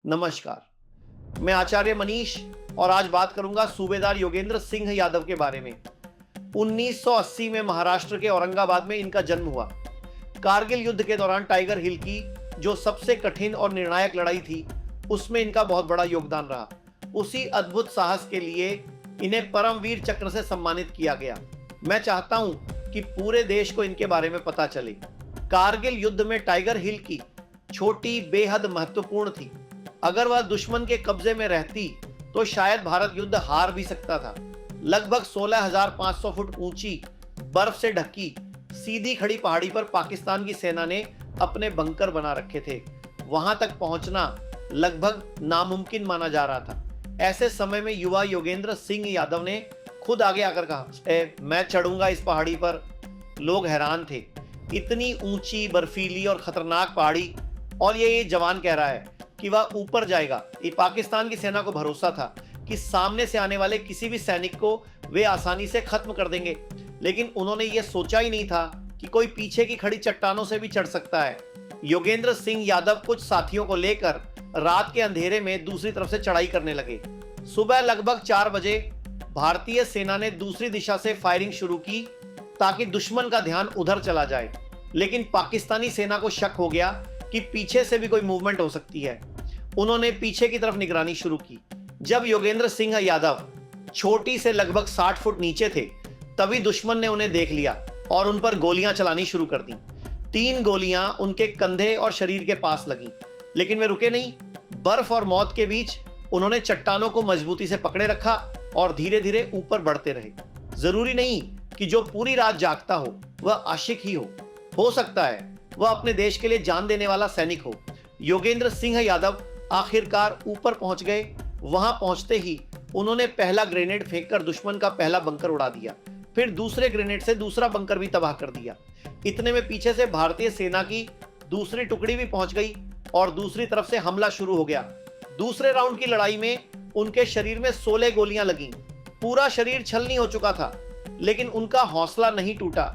नमस्कार, मैं आचार्य मनीष और आज बात करूंगा सूबेदार योगेंद्र सिंह यादव के बारे में। 1980 में महाराष्ट्र के औरंगाबाद में इनका जन्म हुआ। कारगिल युद्ध के दौरान टाइगर हिल की जो सबसे कठिन और निर्णायक लड़ाई थी, उसमें इनका बहुत बड़ा योगदान रहा। उसी अद्भुत साहस के लिए इन्हें परमवीर चक्र से सम्मानित किया गया। मैं चाहता हूं कि पूरे देश को इनके बारे में पता चले। कारगिल युद्ध में टाइगर हिल की छोटी बेहद महत्वपूर्ण थी। अगर वह दुश्मन के कब्जे में रहती तो शायद भारत युद्ध हार भी सकता था। लगभग 16,500 फुट ऊंची बर्फ से ढकी सीधी खड़ी पहाड़ी पर पाकिस्तान की सेना ने अपने बंकर बना रखे थे। वहां तक पहुंचना लगभग नामुमकिन माना जा रहा था। ऐसे समय में युवा योगेंद्र सिंह यादव ने खुद आगे आकर कहा, मैं चढ़ूंगा इस पहाड़ी पर। लोग हैरान थे, इतनी ऊंची बर्फीली और खतरनाक पहाड़ी, और ये जवान कह रहा है कि वह ऊपर जाएगा। ये पाकिस्तान की सेना को भरोसा था कि सामने से आने वाले किसी भी सैनिक को वे आसानी से खत्म कर देंगे, लेकिन उन्होंने ये सोचा ही नहीं था कि कोई पीछे की खड़ी चट्टानों से भी चढ़ सकता है। योगेंद्र सिंह यादव कुछ साथियों को लेकर रात के अंधेरे में दूसरी तरफ से चढ़ाई करने लगे। सुबह लगभग 4 बजे भारतीय सेना ने दूसरी दिशा से फायरिंग शुरू की ताकि दुश्मन का ध्यान उधर चला जाए, लेकिन पाकिस्तानी सेना को शक हो गया कि पीछे से भी कोई मूवमेंट हो सकती है। उन्होंने पीछे की तरफ निगरानी शुरू की। जब योगेंद्र सिंह यादव छोटी से लगभग 60 फुट नीचे थे, तभी दुश्मन ने उन्हें देख लिया और उन पर गोलियां चलानी शुरू कर दी। 3 गोलियां उनके कंधे और शरीर के पास लगी, लेकिन वे रुके नहीं। बर्फ और मौत के बीच उन्होंने चट्टानों को मजबूती से पकड़े रखा और धीरे धीरे ऊपर बढ़ते रहे। जरूरी नहीं कि जो पूरी रात जागता हो वह आशिक ही हो सकता है वह अपने देश के लिए जान देने वाला सैनिक हो। योगेंद्र सिंह यादव आखिरकार ऊपर पहुंच गए। वहां पहुंचते ही उन्होंने पहला ग्रेनेड फेंककर दुश्मन का पहला बंकर उड़ा दिया। फिर दूसरे ग्रेनेड से दूसरा बंकर भी तबाह कर दिया। इतने में पीछे से भारतीय सेना की दूसरी टुकड़ी भी पहुंच गई और दूसरी तरफ से हमला शुरू हो गया। दूसरे राउंड की लड़ाई में उनके शरीर में 16 गोलियां लगीं। पूरा शरीर छलनी हो चुका था, लेकिन उनका हौसला नहीं टूटा।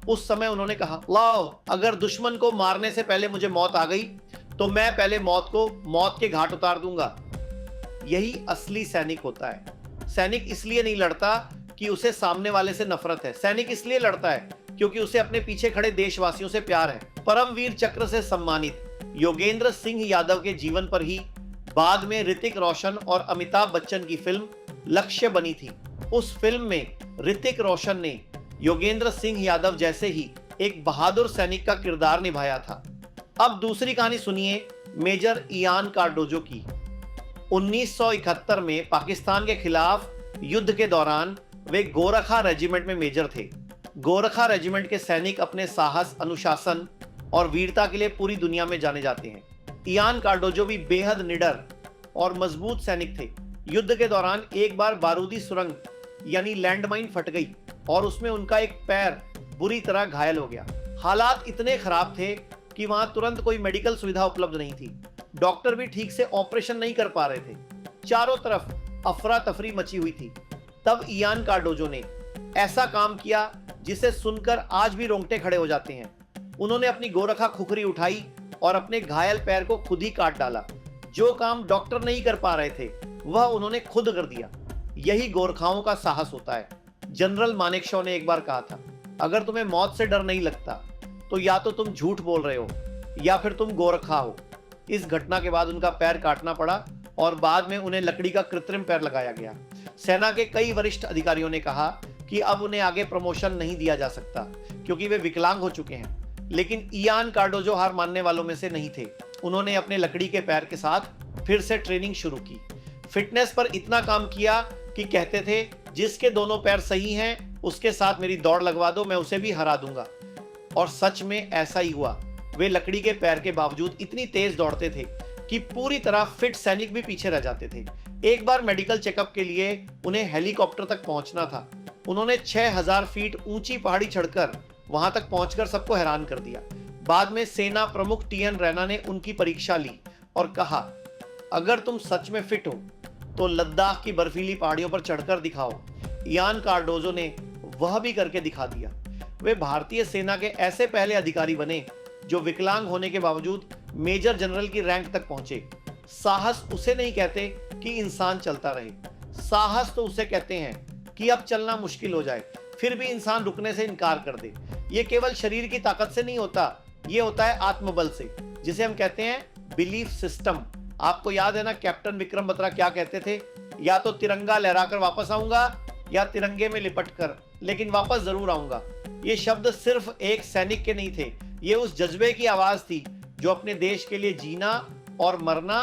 उस समय उन्होंने कहा, लाओ, अगर दुश्मन को मारने से पहले मुझे मौत आ गई तो मैं पहले मौत के घाट उतार दूंगा। यही असली सैनिक होता है। सैनिक इसलिए नहीं लड़ता कि उसे सामने वाले से नफरत है। सैनिक इसलिए लड़ता है क्योंकि उसे अपने पीछे खड़े देशवासियों से प्यार है। परमवीर चक्र से सम्मानित योगेंद्र सिंह यादव के जीवन पर ही बाद में ऋतिक रोशन और अमिताभ बच्चन की फिल्म लक्ष्य बनी थी। उस फिल्म में ऋतिक रोशन ने योगेंद्र सिंह यादव जैसे ही एक बहादुर सैनिक का किरदार निभाया था। अब दूसरी कहानी सुनिए मेजर इयान कार्डोजो की। 1971 में पाकिस्तान के खिलाफ युद्ध के दौरान वे गोरखा रेजिमेंट में मेजर थे। गोरखा रेजिमेंट के सैनिक अपने साहस, अनुशासन और वीरता के लिए पूरी दुनिया में जाने जाते हैं। इयान कार्डोजो भी बेहद निडर और मजबूत सैनिक थे। युद्ध के दौरान एक बार बारूदी सुरंग यानी लैंडमाइन फट गई और उसमें उनका एक पैर बुरी तरह घायल हो गया। हालात इतने खराब थे कि वहां तुरंत कोई मेडिकल सुविधा उपलब्ध नहीं थी। डॉक्टर भी ठीक से ऑपरेशन नहीं कर पा रहे थे। चारों तरफ अफरा तफरी मची हुई थी। तब इयान कार्डोजो ने ऐसा काम किया जिसे सुनकर आज भी रोंगटे खड़े हो जाते हैं। उन्होंने अपनी गोरखा खुखरी उठाई और अपने घायल पैर को खुद ही काट डाला। जो काम डॉक्टर नहीं कर पा रहे थे वह उन्होंने खुद कर दिया। यही गोरखाओं का साहस होता है। जनरल मानेकशॉ ने एक बार कहा था, अगर तुम्हें मौत से डर नहीं लगता तो या तो तुम झूठ बोल रहे हो या फिर तुम गोरखा हो। इस घटना के बाद उनका पैर काटना पड़ा और बाद में उन्हें लकड़ी का कृत्रिम पैर लगाया गया। सेना के कई वरिष्ठ अधिकारियों ने कहा कि अब उन्हें आगे प्रमोशन नहीं दिया जा सकता क्योंकि वे विकलांग हो चुके हैं, लेकिन इयान कार्डोजो हार मानने वालों में से नहीं थे। उन्होंने अपने लकड़ी के पैर के साथ फिर से ट्रेनिंग शुरू की। फिटनेस पर इतना काम किया कि कहते थे, जिसके दोनों पैर सही हैं उसके साथ मेरी दौड़ लगवा दो, मैं उसे भी हरा दूंगा। और सच में ऐसा ही हुआ। वे लकड़ी के पैर के बावजूद इतनी तेज दौड़ते थे कि पूरी तरह फिट सैनिक भी पीछे रह जाते थे। एक बार मेडिकल चेकअप के लिए उन्हें हेलीकॉप्टर तक पहुंचना था। उन्होंने 6000 फीट ऊंची पहाड़ी चढ़कर वहां तक पहुंचकर सबको हैरान कर दिया। बाद में सेना प्रमुख टीएन रैना ने उनकी परीक्षा ली और कहा, अगर तुम सच में फिट हो तो लद्दाख की बर्फीली पहाड़ियों पर चढ़कर दिखाओ। इयान कार्डोजो ने वह भी करके दिखा दिया। वे भारतीय सेना के ऐसे पहले अधिकारी बने जो विकलांग होने के बावजूद मेजर जनरल की रैंक तक पहुंचे। साहस उसे नहीं कहते कि इंसान चलता रहे, साहस तो उसे कहते हैं कि अब चलना मुश्किल हो जाए फिर भी इंसान रुकने से इनकार कर दे। ये केवल शरीर की ताकत से नहीं होता, ये होता है आत्मबल से, जिसे हम कहते हैं बिलीफ सिस्टम। आपको याद है ना कैप्टन विक्रम बत्रा क्या कहते थे, या तो तिरंगा लहराकर वापस आऊंगा या तिरंगे में लिपट कर, लेकिन वापस जरूर आऊंगा। ये शब्द सिर्फ एक सैनिक के नहीं थे, ये उस जज्बे की आवाज थी जो अपने देश के लिए जीना और मरना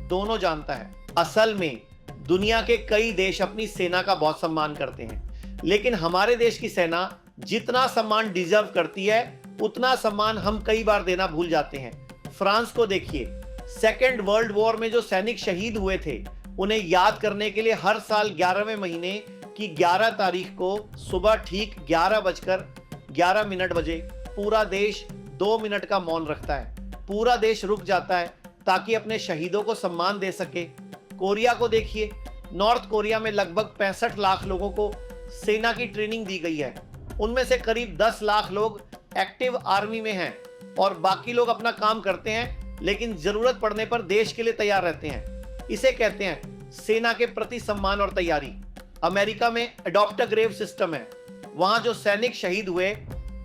दोनों जानता है। असल में दुनिया के कई देश अपनी सेना का बहुत सम्मान करते हैं, लेकिन हमारे देश की सेना जितना सम्मान डिजर्व करती है उतना सम्मान हम कई बार देना भूल जाते हैं। फ्रांस को देखिए, सेकेंड वर्ल्ड वॉर में जो सैनिक शहीद हुए थे उन्हें याद करने के लिए हर साल 11वें महीने की 11 तारीख को सुबह ठीक 11:11 बजे पूरा देश 2 मिनट का मौन रखता है। पूरा देश रुक जाता है ताकि अपने शहीदों को सम्मान दे सके। कोरिया को देखिए, नॉर्थ कोरिया में लगभग 65 लाख लोगों को सेना की ट्रेनिंग दी गई है। उनमें से करीब 10 लाख लोग एक्टिव आर्मी में हैं और बाकी लोग अपना काम करते हैं, लेकिन जरूरत पड़ने पर देश के लिए तैयार रहते हैं। इसे कहते हैं सेना के प्रति सम्मान और तैयारी। अमेरिका में अडॉप्ट अ ग्रेव सिस्टम है। वहां जो सैनिक शहीद हुए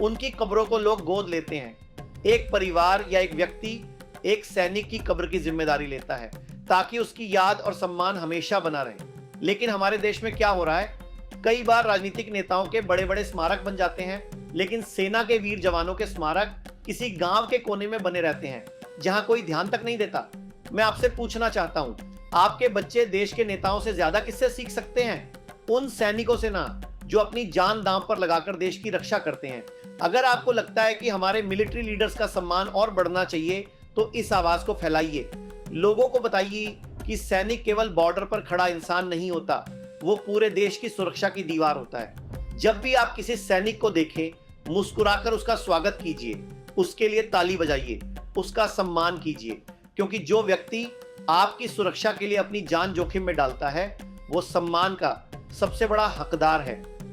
उनकी कब्रों को लोग गोद लेते हैं। एक परिवार या एक व्यक्ति एक सैनिक की कब्र की जिम्मेदारी लेता है ताकि उसकी याद और सम्मान हमेशा बना रहे। लेकिन हमारे देश में क्या हो रहा है, कई बार राजनीतिक नेताओं के बड़े बड़े स्मारक बन जाते हैं, लेकिन सेना के वीर जवानों के स्मारक किसी गांव के कोने में बने रहते हैं जहां कोई ध्यान तक नहीं देता। मैं आपसे पूछना चाहता हूं, आपके बच्चे देश के नेताओं से ज्यादा किससे सीख सकते हैं? उन सैनिकों से ना, जो अपनी जान दांव पर लगाकर देश की रक्षा करते हैं। अगर आपको लगता है कि हमारे मिलिट्री लीडर्स का सम्मान और बढ़ना चाहिए तो इस आवाज को फैलाइए। लोगों को बताइए कि सैनिक केवल बॉर्डर पर खड़ा इंसान नहीं होता, वो पूरे देश की सुरक्षा की दीवार होता है। जब भी आप किसी सैनिक को देखें, मुस्कुराकर उसका स्वागत कीजिए, उसके लिए ताली बजाइए, उसका सम्मान कीजिए, क्योंकि जो व्यक्ति आपकी सुरक्षा के लिए अपनी जान जोखिम में डालता है वो सम्मान का सबसे बड़ा हकदार है।